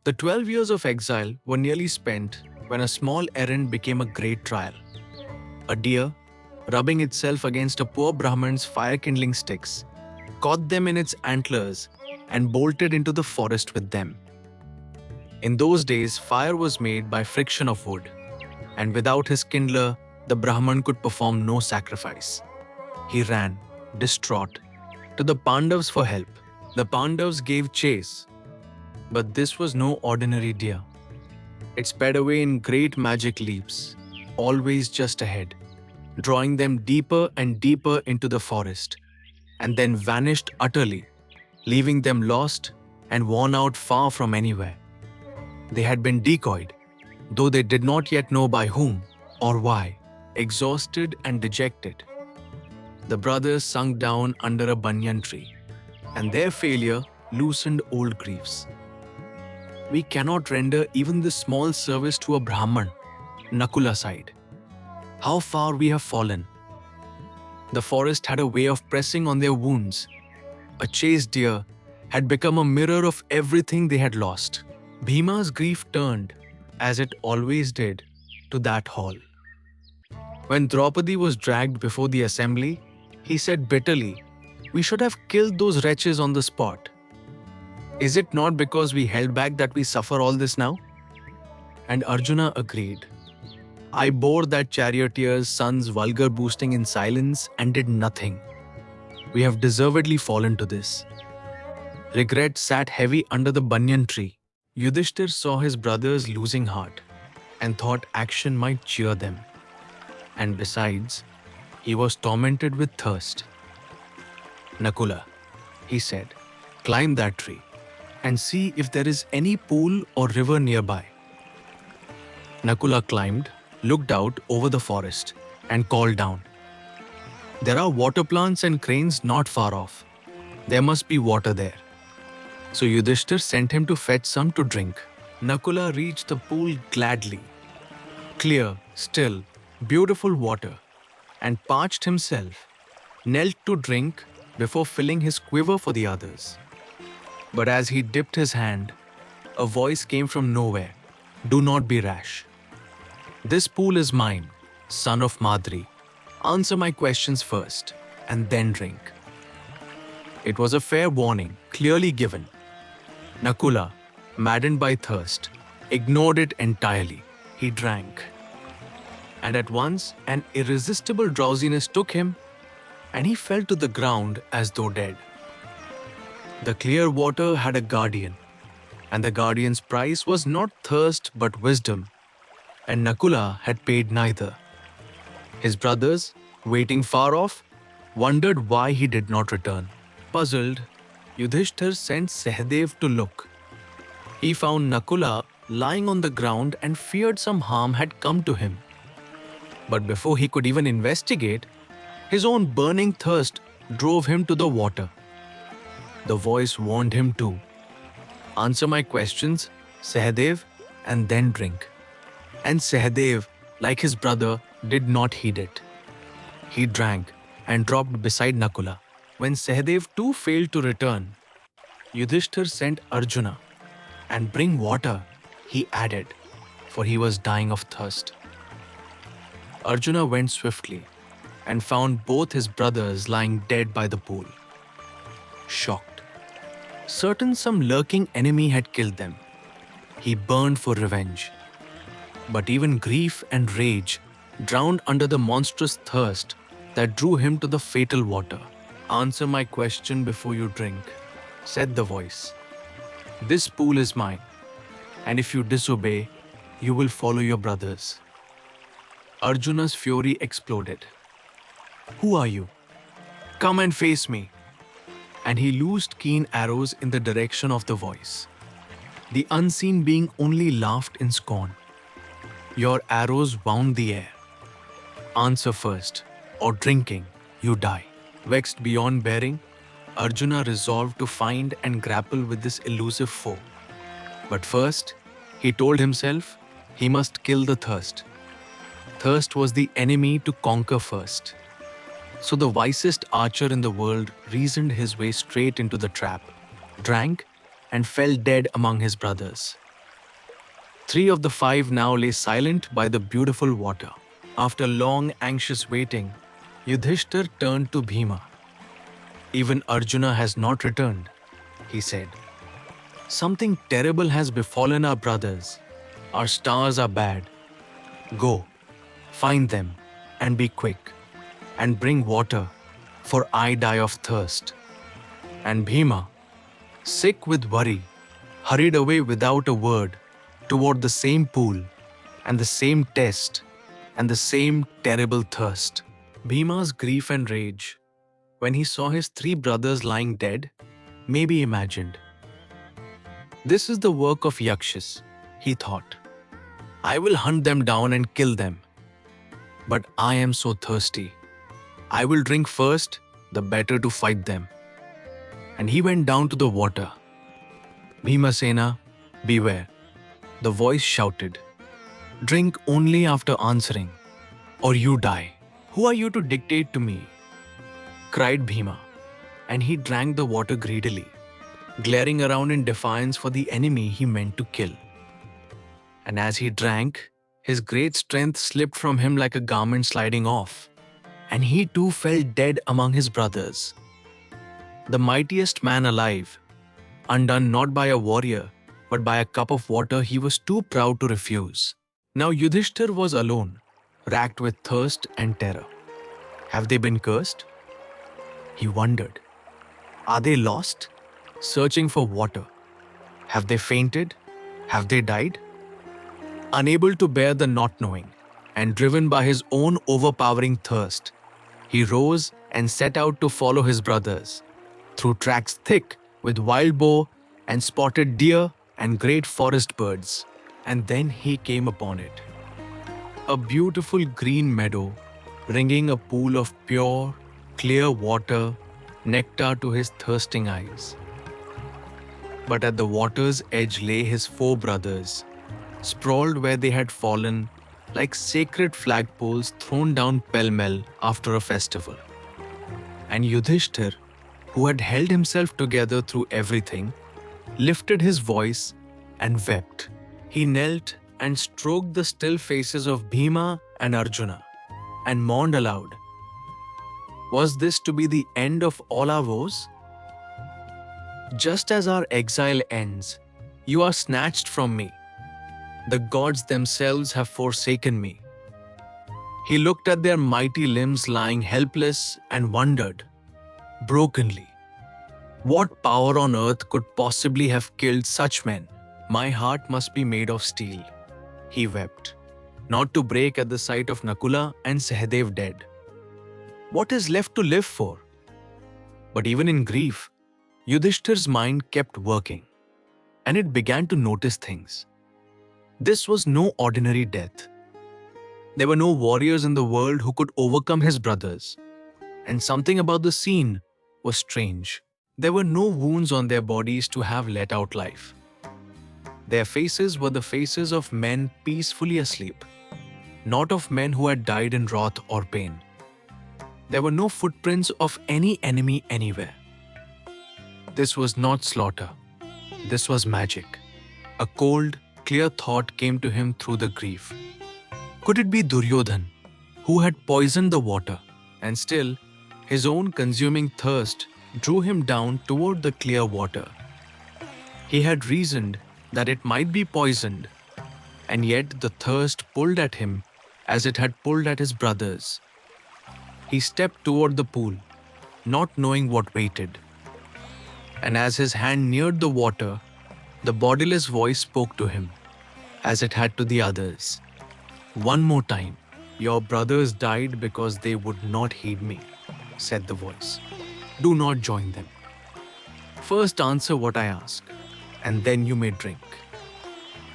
The 12 years of exile were nearly spent when a small errand became a great trial. A deer, rubbing itself against a poor Brahman's fire-kindling sticks, caught them in its antlers and bolted into the forest with them. In those days, fire was made by friction of wood, and without his kindler, the Brahman could perform no sacrifice. He ran, distraught, to the Pandavas for help. The Pandavas gave chase, but this was no ordinary deer. It sped away in great magic leaps, always just ahead, drawing them deeper and deeper into the forest, and then vanished utterly, leaving them lost and worn out far from anywhere. They had been decoyed, though they did not yet know by whom or why. Exhausted and dejected, the brothers sunk down under a banyan tree, and their failure loosened old griefs. We cannot render even this small service to a Brahman, Nakula sighed. How far we have fallen. The forest had a way of pressing on their wounds. A chased deer had become a mirror of everything they had lost. Bhima's grief turned, as it always did, to that hall. When Draupadi was dragged before the assembly, he said bitterly, "We should have killed those wretches on the spot. Is it not because we held back that we suffer all this now?" And Arjuna agreed. "I bore that charioteer's son's vulgar boasting in silence and did nothing. We have deservedly fallen to this." Regret sat heavy under the banyan tree. Yudhishthira saw his brothers losing heart and thought action might cheer them. And besides, he was tormented with thirst. "Nakula," he said, "climb that tree and see if there is any pool or river nearby." Nakula climbed, looked out over the forest, and called down, "There are water plants and cranes not far off. There must be water there." So Yudhishthira sent him to fetch some to drink. Nakula reached the pool gladly. Clear, still, beautiful water, and parched himself, knelt to drink before filling his quiver for the others. But as he dipped his hand, a voice came from nowhere. "Do not be rash. This pool is mine, son of Madri. Answer my questions first, and then drink." It was a fair warning, clearly given. Nakula, maddened by thirst, ignored it entirely. He drank. And at once an irresistible drowsiness took him, and he fell to the ground as though dead. The clear water had a guardian, and the guardian's price was not thirst but wisdom, and Nakula had paid neither. His brothers, waiting far off, wondered why he did not return. Puzzled, Yudhishthira sent Sahadeva to look. He found Nakula lying on the ground and feared some harm had come to him. But before he could even investigate, his own burning thirst drove him to the water. The voice warned him too. "Answer my questions, Sahadeva, and then drink." And Sahadeva, like his brother, did not heed it. He drank and dropped beside Nakula. When Sahadeva too failed to return, Yudhishthira sent Arjuna. "And bring water," he added, for he was dying of thirst. Arjuna went swiftly and found both his brothers lying dead by the pool. Shocked, certain some lurking enemy had killed them, he burned for revenge. But even grief and rage drowned under the monstrous thirst that drew him to the fatal water. "Answer my question before you drink," said the voice. "This pool is mine, and if you disobey, you will follow your brothers." Arjuna's fury exploded. "Who are you? Come and face me." And he loosed keen arrows in the direction of the voice. The unseen being only laughed in scorn. "Your arrows wound the air. Answer first, or drinking, you die." Vexed beyond bearing, Arjuna resolved to find and grapple with this elusive foe. But first, he told himself, he must kill the thirst. Thirst was the enemy to conquer first. So the wisest archer in the world reasoned his way straight into the trap, drank, and fell dead among his brothers. Three of the five now lay silent by the beautiful water. After long, anxious waiting, Yudhishthira turned to Bhima. Even Arjuna has not returned, he said. Something terrible has befallen our brothers. Our stars are bad. Go, find them, and be quick, and bring water, for I die of thirst. And Bhima, sick with worry, hurried away without a word toward the same pool, and the same test, and the same terrible thirst. Bhima's grief and rage, when he saw his three brothers lying dead, may be imagined. This is the work of Yakshas, he thought. I will hunt them down and kill them. But I am so thirsty. I will drink first, the better to fight them. And he went down to the water. Bhimasena, beware. The voice shouted. Drink only after answering, or you die. Who are you to dictate to me? Cried Bhima, and he drank the water greedily, glaring around in defiance for the enemy he meant to kill. And as he drank, his great strength slipped from him like a garment sliding off, and he too fell dead among his brothers. The mightiest man alive, undone not by a warrior, but by a cup of water he was too proud to refuse. Now Yudhishthira was alone, racked with thirst and terror. Have they been cursed? He wondered. Are they lost, searching for water? Have they fainted? Have they died? Unable to bear the not knowing, and driven by his own overpowering thirst, he rose and set out to follow his brothers, through tracks thick with wild boar and spotted deer and great forest birds. And then he came upon it. A beautiful green meadow, ringing a pool of pure, clear water, nectar to his thirsting eyes. But at the water's edge lay his four brothers, sprawled where they had fallen, like sacred flagpoles thrown down pell-mell after a festival. And Yudhishthira, who had held himself together through everything, lifted his voice and wept. He knelt and stroked the still faces of Bhima and Arjuna, and mourned aloud. Was this to be the end of all our woes? Just as our exile ends, you are snatched from me. The gods themselves have forsaken me. He looked at their mighty limbs lying helpless and wondered, brokenly, what power on earth could possibly have killed such men? My heart must be made of steel, he wept, not to break at the sight of Nakula and Sahadeva dead. What is left to live for? But even in grief, Yudhishthira's mind kept working, and it began to notice things. This was no ordinary death. There were no warriors in the world who could overcome his brothers, and something about the scene was strange. There were no wounds on their bodies to have let out life. Their faces were the faces of men peacefully asleep, not of men who had died in wrath or pain. There were no footprints of any enemy anywhere. This was not slaughter. This was magic. A cold, clear thought came to him through the grief. Could it be Duryodhan, who had poisoned the water, and still his own consuming thirst drew him down toward the clear water? He had reasoned that it might be poisoned, and yet the thirst pulled at him as it had pulled at his brothers. He stepped toward the pool, not knowing what waited. And as his hand neared the water, the bodiless voice spoke to him, as it had to the others. One more time, your brothers died because they would not heed me, said the voice. Do not join them. First answer what I ask, and then you may drink.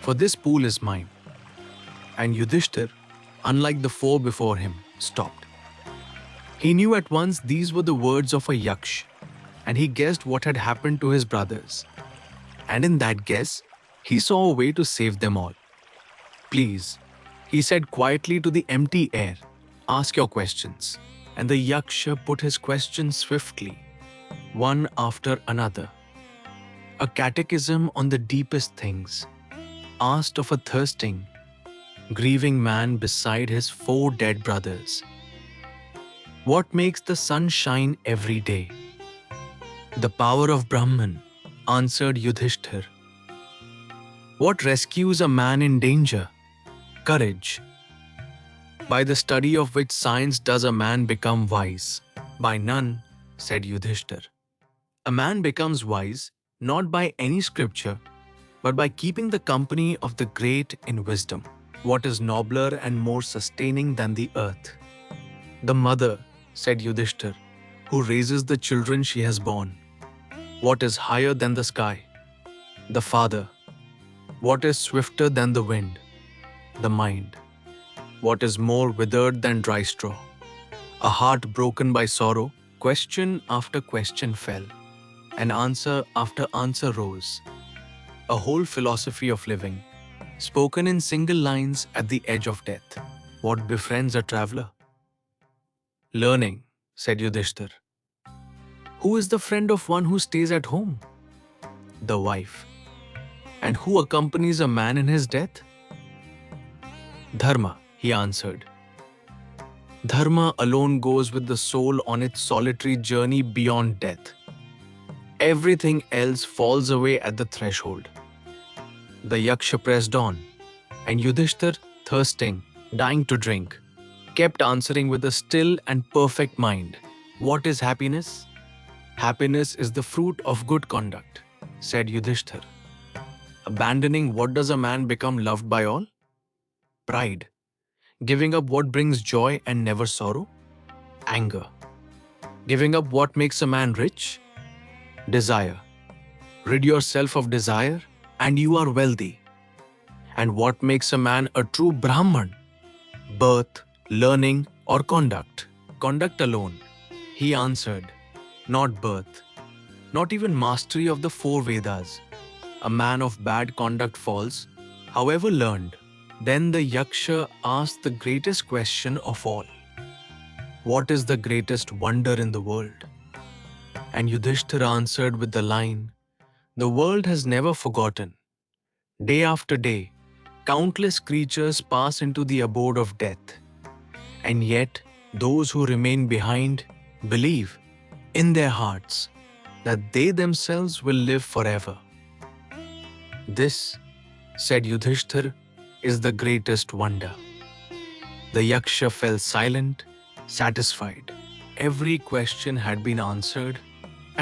For this pool is mine. And Yudhishthira, unlike the four before him, stopped. He knew at once these were the words of a Yaksha, and he guessed what had happened to his brothers. And in that guess, he saw a way to save them all. Please, he said quietly to the empty air, ask your questions. And the Yaksha put his questions swiftly, one after another. A catechism on the deepest things. asked of a thirsting, grieving man beside his 4 dead brothers, "What makes the sun shine every day?" "The power of Brahman," answered Yudhishthir. "What rescues a man in danger?" "Courage." "By the study of which science does a man become wise?" "By none," said Yudhishthir. "A man becomes wise not by any scripture, but by keeping the company of the great in wisdom." "What is nobler and more sustaining than the earth?" "The mother," said Yudhishthir, "who raises the children she has born." "What is higher than the sky?" "The father." "What is swifter than the wind?" "The mind." "What is more withered than dry straw?" A heart broken by sorrow. Question after question fell, and answer after answer rose. A whole philosophy of living, spoken in single lines at the edge of death. What befriends a traveler? "Learning," said Yudhishthir. "Who is the friend of one who stays at home?" "The wife." "And who accompanies a man in his death?" "Dharma," he answered. "Dharma alone goes with the soul on its solitary journey beyond death. Everything else falls away at the threshold." The Yaksha pressed on, and Yudhishthir, thirsting, dying to drink, kept answering with a still and perfect mind. "What is happiness?" "Happiness is the fruit of good conduct," said Yudhishthir. "Abandoning what does a man become loved by all?" "Pride." "Giving up what brings joy and never sorrow?" "Anger." "Giving up what makes a man rich?" "Desire." "Rid yourself of desire, and you are wealthy." "And what makes a man a true Brahman?" "Birth, learning, or conduct?" "Conduct alone," he answered. "Not birth, not even mastery of the 4 Vedas. A man of bad conduct falls, however learned." Then the Yaksha asked the greatest question of all. "What is the greatest wonder in the world?" And Yudhishthira answered with the line, "The world has never forgotten. Day after day, countless creatures pass into the abode of death. And yet, those who remain behind believe in their hearts that they themselves will live forever. This," said Yudhishthir, "is the greatest wonder." The Yaksha fell silent, satisfied. Every question had been answered,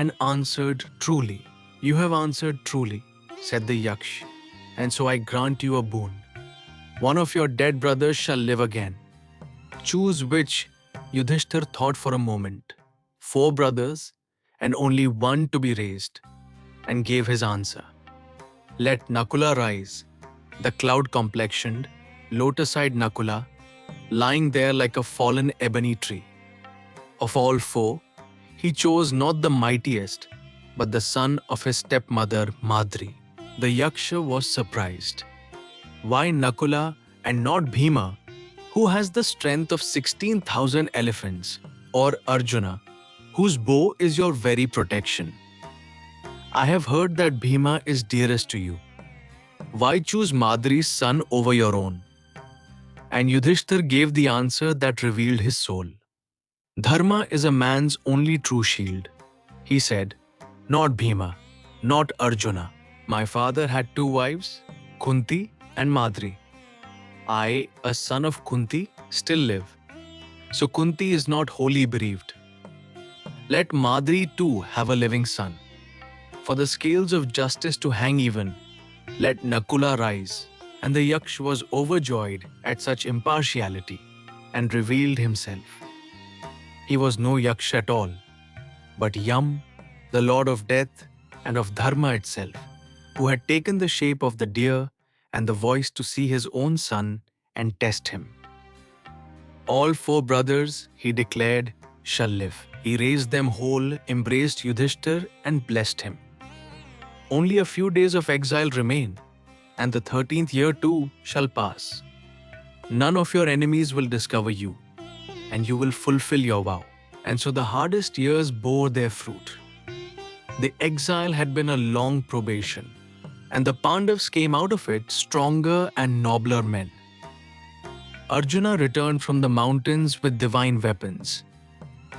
and answered truly. "You have answered truly," said the Yaksh, "and so I grant you a boon. One of your dead brothers shall live again." "Choose which?" Yudhishthir thought for a moment. 4 brothers, and only one to be raised, and gave his answer. "Let Nakula rise," the cloud-complexioned, lotus-eyed Nakula, lying there like a fallen ebony tree. Of all 4, he chose not the mightiest, but the son of his stepmother Madri. The Yaksha was surprised. "Why Nakula and not Bhima, who has the strength of 16,000 elephants, or Arjuna, whose bow is your very protection? I have heard that Bhima is dearest to you. Why choose Madri's son over your own?" And Yudhishthir gave the answer that revealed his soul. "Dharma is a man's only true shield," he said. "Not Bhima, not Arjuna. My father had 2 wives, Kunti and Madri. I, a son of Kunti, still live. So Kunti is not wholly bereaved. Let Madri too have a living son. For the scales of justice to hang even, let Nakula rise." And the Yaksh was overjoyed at such impartiality, and revealed himself. He was no Yaksh at all, but Yam, the lord of death and of Dharma itself, who had taken the shape of the deer and the voice to see his own son and test him. All 4 brothers, he declared, shall live. He raised them whole, embraced Yudhishthir, and blessed him. Only a few days of exile remain, and the 13th year too shall pass. None of your enemies will discover you, and you will fulfill your vow. And so the hardest years bore their fruit. The exile had been a long probation, and the Pandavas came out of it stronger and nobler men. Arjuna returned from the mountains with divine weapons.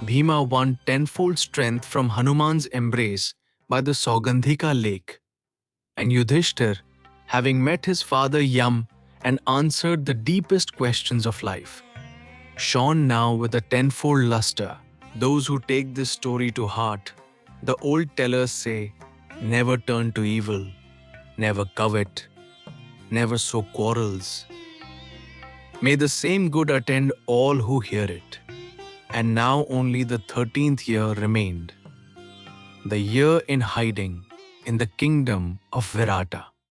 Bhima won tenfold strength from Hanuman's embrace by the Saugandhika lake, and Yudhishthira, having met his father Yam and answered the deepest questions of life, shone now with a tenfold luster. Those who take this story to heart, the old tellers say, never turn to evil, never covet, never sow quarrels. May the same good attend all who hear it. And now only the 13th year remained, the year in hiding in the kingdom of Virata.